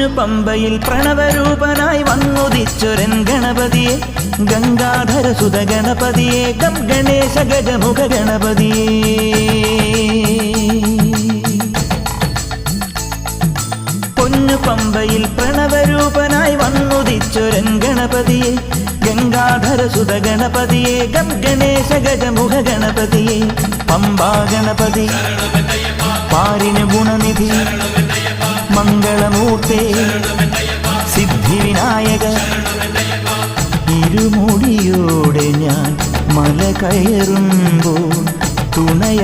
പൊന്നു പമ്പയിൽ പ്രണവരൂപനായി വന്നുദിച്ചൊരൻ ഗണപതിയെ ഗംഗാധര സുത ഗണപതിയെ ഗം ഗണേശ ഗജമുഖ ഗണപതിയെ പൊന്നു പമ്പയിൽ പ്രണവരൂപനായി വന്നുദിച്ചൊരൻ ഗണപതിയെ ഗംഗാധര സുത ഗണപതിയെ ഗം ഗണേശ ഗജമുഖ ഗണപതിയെ പമ്പാ ഗണപതി പാരിന് ഗുണനിധി മംഗളമൂർത്തേ സിദ്ധിവിനായക ഇരുമുടിയോടെ ഞാൻ മല കയറുമ്പോൾ തുണയ